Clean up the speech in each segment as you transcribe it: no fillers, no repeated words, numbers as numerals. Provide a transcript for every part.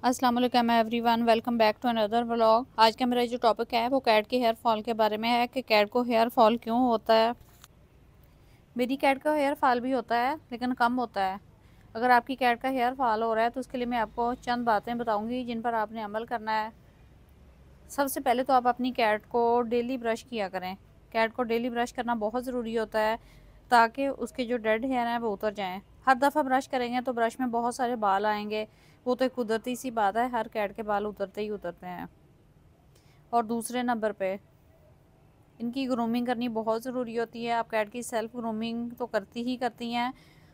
अस्सलाम वालेकुम everyone, welcome back to another vlog. आज का मेरा जो टॉपिक है वो कैट के हेयर फॉल के बारे में है कि कैट को हेयर फॉल क्यों होता है। मेरी कैट का हेयर फॉल भी होता है लेकिन कम होता है। अगर आपकी कैट का हेयर फॉल हो रहा है तो उसके लिए मैं आपको चंद बातें बताऊंगी जिन पर आपने अमल करना है। सबसे पहले तो आप अपनी कैट को डेली ब्रश किया करें। कैट को डेली ब्रश करना बहुत ज़रूरी होता है ताकि उसके जो डेड हेयर हैं वो उतर जाएं। हर दफ़ा ब्रश करेंगे तो ब्रश में बहुत सारे बाल आएंगे, वो तो एक कुदरती सी बात है, हर कैट के बाल उतरते ही उतरते हैं। और दूसरे नंबर पे इनकी ग्रूमिंग करनी बहुत ज़रूरी होती है। आप कैट की सेल्फ ग्रूमिंग तो करती हैं,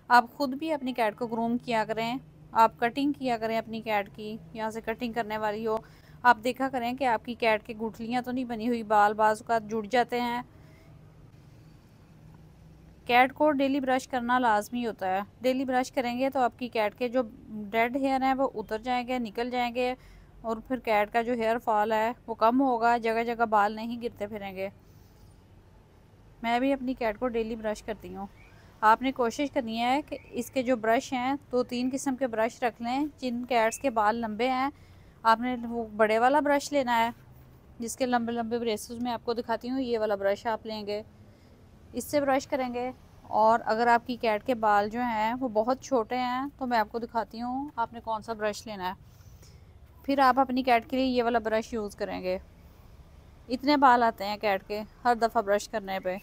आप ख़ुद भी अपनी कैट को ग्रूम किया करें। आप कटिंग किया करें अपनी कैट की, यहाँ से कटिंग करने वाली हो। आप देखा करें कि आपकी कैट की गुठलियाँ तो नहीं बनी हुई, बाल बाज का जुड़ जाते हैं। कैट को डेली ब्रश करना लाजमी होता है। डेली ब्रश करेंगे तो आपकी कैट के जो डेड हेयर हैं वो उतर जाएंगे, निकल जाएंगे, और फिर कैट का जो हेयर फॉल है वो कम होगा, जगह जगह बाल नहीं गिरते फिरेंगे। मैं भी अपनी कैट को डेली ब्रश करती हूँ। आपने कोशिश करनी है कि इसके जो ब्रश हैं 2-3 किस्म के ब्रश रख लें। जिन कैट्स के बाल लंबे हैं आपने वो बड़े वाला ब्रश लेना है, जिसके लंबे लंबे ब्रेसेस में आपको दिखाती हूँ, ये वाला ब्रश आप लेंगे, इससे ब्रश करेंगे। और अगर आपकी कैट के बाल जो हैं वो बहुत छोटे हैं तो मैं आपको दिखाती हूँ आपने कौन सा ब्रश लेना है। फिर आप अपनी कैट के लिए ये वाला ब्रश यूज़ करेंगे। इतने बाल आते हैं कैट के हर दफ़ा ब्रश करने पे।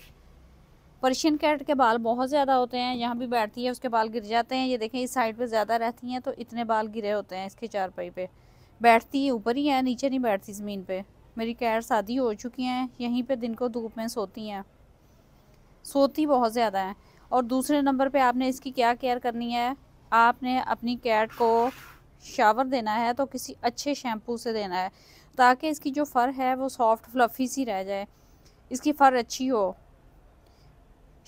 पर्शियन कैट के बाल बहुत ज़्यादा होते हैं, यहाँ भी बैठती है उसके बाल गिर जाते हैं। ये देखें इस साइड पे ज़्यादा रहती हैं तो इतने बाल गिरे होते हैं इसके चारपाई पे। बैठती है ऊपर ही है, नीचे नहीं बैठती ज़मीन पे। मेरी कैट शादी हो चुकी हैं, यहीं पे दिन को धूप में सोती हैं, सोती बहुत ज़्यादा है। और दूसरे नंबर पे आपने इसकी क्या केयर करनी है, आपने अपनी कैट को शावर देना है तो किसी अच्छे शैम्पू से देना है ताकि इसकी जो फ़र है वो सॉफ्ट फ्लफ़ी सी रह जाए, इसकी फ़र अच्छी हो।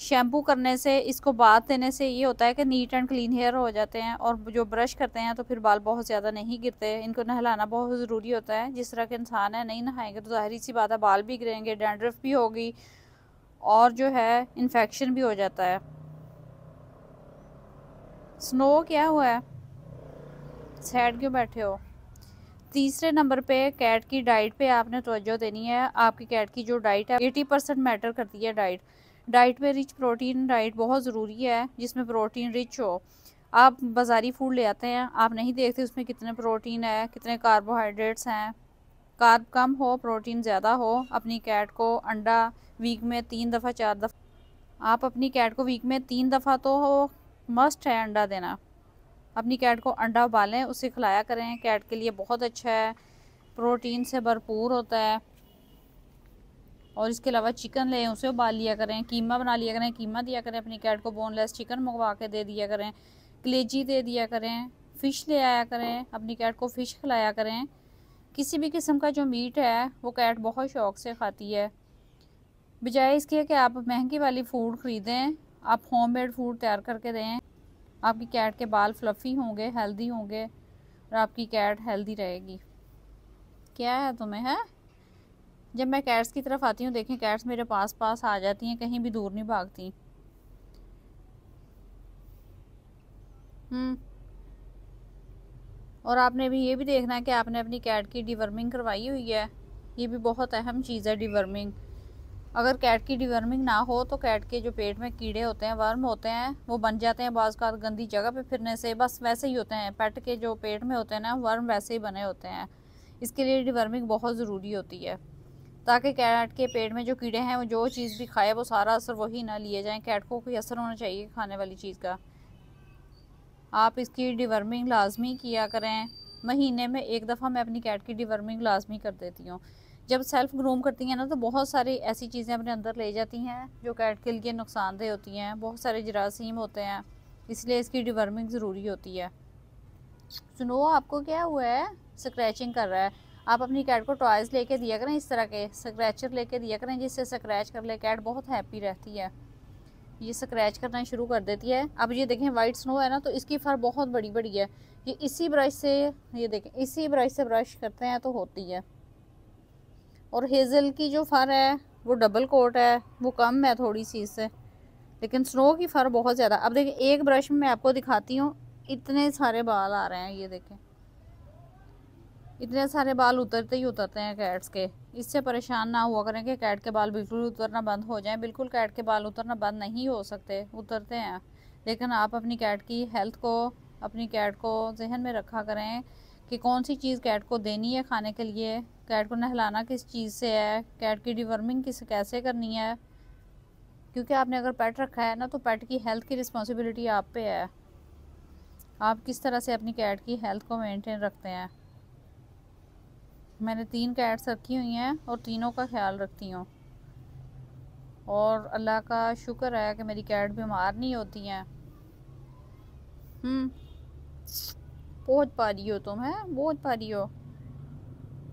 शैम्पू करने से, इसको बाथ देने से ये होता है कि नीट एंड क्लीन हेयर हो जाते हैं, और जो ब्रश करते हैं तो फिर बाल बहुत ज़्यादा नहीं गिरते। इनको नहलाना बहुत ज़रूरी होता है। जिस तरह के इंसान है, नहीं नहाएंगे तो ज़ाहिर सी बात है बाल भी गिरेंगे, डैंड्रफ भी होगी, और जो है इन्फेक्शन भी हो जाता है। स्नो क्या हुआ है, सैड क्यों बैठे हो। तीसरे नंबर पे कैट की डाइट पे आपने तवज्जो देनी है। आपकी कैट की जो डाइट है 80% मैटर करती है डाइट में रिच प्रोटीन डाइट बहुत ज़रूरी है, जिसमें प्रोटीन रिच हो। आप बाज़ारी फूड ले आते हैं, आप नहीं देखते उसमें कितने प्रोटीन है, कितने कार्बोहाइड्रेट्स हैं। कार्ब कम हो, प्रोटीन ज़्यादा हो। अपनी कैट को अंडा वीक में 3-4 दफ़ा, आप अपनी कैट को वीक में 3 दफ़ा तो हो मस्ट है अंडा देना। अपनी कैट को अंडा उबालें, उसे खिलाया करें, कैट के लिए बहुत अच्छा है, प्रोटीन से भरपूर होता है। और इसके अलावा चिकन लें, उसे उबाल लिया करें, कीमा बना लिया करें, कीमा दिया करें अपनी कैट को, बोनलेस चिकन मंगवा के दे दिया करें, कलेजी दे दिया करें, फ़िश ले आया करें, अपनी कैट को फ़िश खिलाया करें। किसी भी किस्म का जो मीट है वो कैट बहुत शौक़ से खाती है। बजाय इसके कि आप महंगी वाली फ़ूड ख़रीदें, आप होममेड फ़ूड तैयार करके दें। आपकी कैट के बाल फ्लफ़ी होंगे, हेल्दी होंगे, और आपकी कैट हेल्दी रहेगी। क्या है तुम्हें है, जब मैं कैट्स की तरफ आती हूँ देखें कैट्स मेरे पास पास आ जाती हैं, कहीं भी दूर नहीं भागती। और आपने भी ये भी देखना है कि आपने अपनी कैट की डिवर्मिंग करवाई हुई है। ये भी बहुत अहम चीज़ है डिवर्मिंग। अगर कैट की डिवर्मिंग ना हो तो कैट के जो पेट में कीड़े होते हैं, वर्म होते हैं, वो बन जाते हैं बाज़ का गंदी जगह पे फिरने से। बस वैसे ही होते हैं, पेट के जो पेट में होते हैं ना वर्म, वैसे ही बने होते हैं। इसके लिए डिवर्मिंग बहुत ज़रूरी होती है ताकि कैट के पेट में जो कीड़े हैं वो जो चीज़ भी खाए वो सारा असर वही ना लिए जाएँ। कैट को कोई असर होना चाहिए खाने वाली चीज़ का। आप इसकी डिवर्मिंग लाजमी किया करें। महीने में 1 दफ़ा मैं अपनी कैट की डिवर्मिंग लाजमी कर देती हूँ। जब सेल्फ़ ग्रूम करती हैं ना तो बहुत सारी ऐसी चीज़ें अपने अंदर ले जाती हैं जो कैट के लिए नुकसानदेह होती हैं, बहुत सारे जरासीम होते हैं, इसलिए इसकी डिवर्मिंग ज़रूरी होती है। सुनो आपको क्या हुआ है, स्क्रैचिंग कर रहा है। आप अपनी कैट को टॉयज़ लेके दिया करें, इस तरह के स्क्रैचर लेके दिया करें जिससे स्क्रैच कर ले, कैट बहुत हैप्पी रहती है। ये स्क्रैच करना शुरू कर देती है। अब ये देखें वाइट स्नो है ना तो इसकी फर बहुत बड़ी बड़ी है। ये इसी ब्रश से, ये देखें इसी ब्रश से ब्रश करते हैं तो होती है। और हेज़ल की जो फर है वो डबल कोट है, वो कम है थोड़ी सी इससे, लेकिन स्नो की फर बहुत ज़्यादा। अब देखिए एक ब्रश में मैं आपको दिखाती हूँ, इतने सारे बाल आ रहे हैं, ये देखें इतने सारे बाल उतरते ही उतरते हैं कैट्स के। इससे परेशान ना हुआ करें कि कैट के बाल बिल्कुल उतरना बंद हो जाएं। बिल्कुल कैट के बाल उतरना बंद नहीं हो सकते, उतरते हैं। लेकिन आप अपनी कैट की हेल्थ को, अपनी कैट को जहन में रखा करें कि कौन सी चीज़ कैट को देनी है खाने के लिए, कैट को नहलाना किस चीज़ से है, कैट की डिवर्मिंग कैसे करनी है। क्योंकि आपने अगर पेट रखा है ना, तो पेट की हेल्थ की रिस्पॉन्सिबिलिटी आप पे है। आप किस तरह से अपनी कैट की हेल्थ को मेंटेन रखते हैं। मैंने 3 कैट्स रखी हुई हैं और तीनों का ख्याल रखती हूँ, और अल्लाह का शुक्र है कि मेरी कैट बीमार नहीं होती हैं। बहुत पारी हो तुम, है बहुत पारी हो,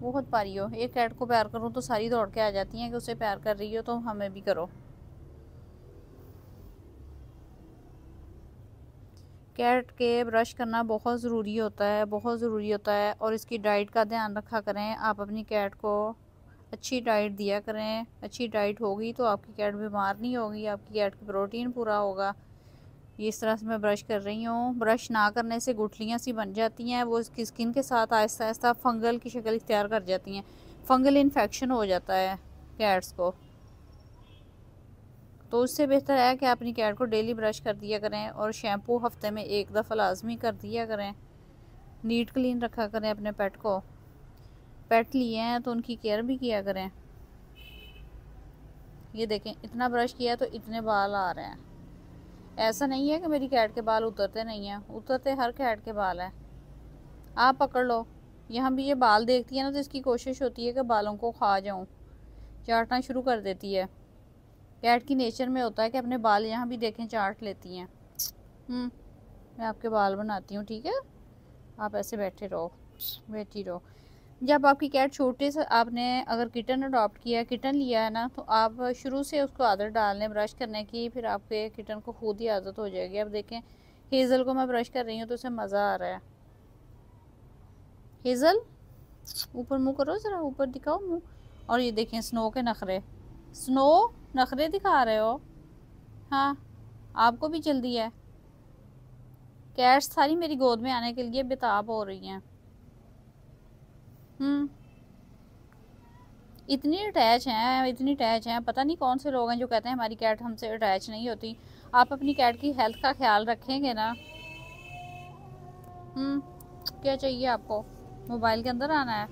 बहुत पारी हो। एक कैट को प्यार करो तो सारी दौड़ के आ जाती हैं कि उसे प्यार कर रही हो तो हमें भी करो। कैट के ब्रश करना बहुत ज़रूरी होता है, बहुत ज़रूरी होता है। और इसकी डाइट का ध्यान रखा करें। आप अपनी कैट को अच्छी डाइट दिया करें। अच्छी डाइट होगी तो आपकी कैट बीमार नहीं होगी, आपकी कैट की प्रोटीन पूरा होगा। ये इस तरह से मैं ब्रश कर रही हूँ। ब्रश ना करने से गुठलियाँ सी बन जाती हैं, वो इसकी स्किन के साथ आहिस्ता आहिस्ता फंगल की शक्ल इख्तियार कर जाती हैं। फंगल इन्फेक्शन हो जाता है कैट्स को। तो उससे बेहतर है कि अपनी कैट को डेली ब्रश कर दिया करें, और शैम्पू हफ्ते में 1 दफ़ा लाजमी कर दिया करें। नीट क्लीन रखा करें अपने पेट को। पेट लिए हैं तो उनकी केयर भी किया करें। ये देखें, इतना ब्रश किया तो इतने बाल आ रहे हैं। ऐसा नहीं है कि मेरी कैट के बाल उतरते नहीं हैं, उतरते हर कैट के बाल हैं। आप पकड़ लो, यहाँ भी ये बाल देखती है ना, तो इसकी कोशिश होती है कि बालों को खा जाऊँ, चाटना शुरू कर देती है। कैट की नेचर में होता है कि अपने बाल यहाँ भी देखें चाट लेती हैं। मैं आपके बाल बनाती हूँ, ठीक है? आप ऐसे बैठे रहो, बैठी रहो। जब आपकी कैट छोटे से, आपने अगर किटन अडॉप्ट किया, किटन लिया है ना, तो आप शुरू से उसको आदत डालने ब्रश करने की, फिर आपके किटन को खुद ही आदत हो जाएगी। अब देखें, हेज़ल को मैं ब्रश कर रही हूँ तो उसे मज़ा आ रहा है। हेज़ल, ऊपर मुँह करो, ज़रा ऊपर दिखाओ मुँह। और ये देखें स्नो के नखरे, स्नो नखरे दिखा रहे हो। हाँ, आपको भी जल्दी है। कैट्स सारी मेरी गोद में आने के लिए बेताब हो रही हैं। इतनी अटैच हैं, इतनी अटैच हैं। पता नहीं कौन से लोग हैं जो कहते हैं हमारी कैट हमसे अटैच नहीं होती। आप अपनी कैट की हेल्थ का ख्याल रखेंगे ना। क्या चाहिए आपको? मोबाइल के अंदर आना है?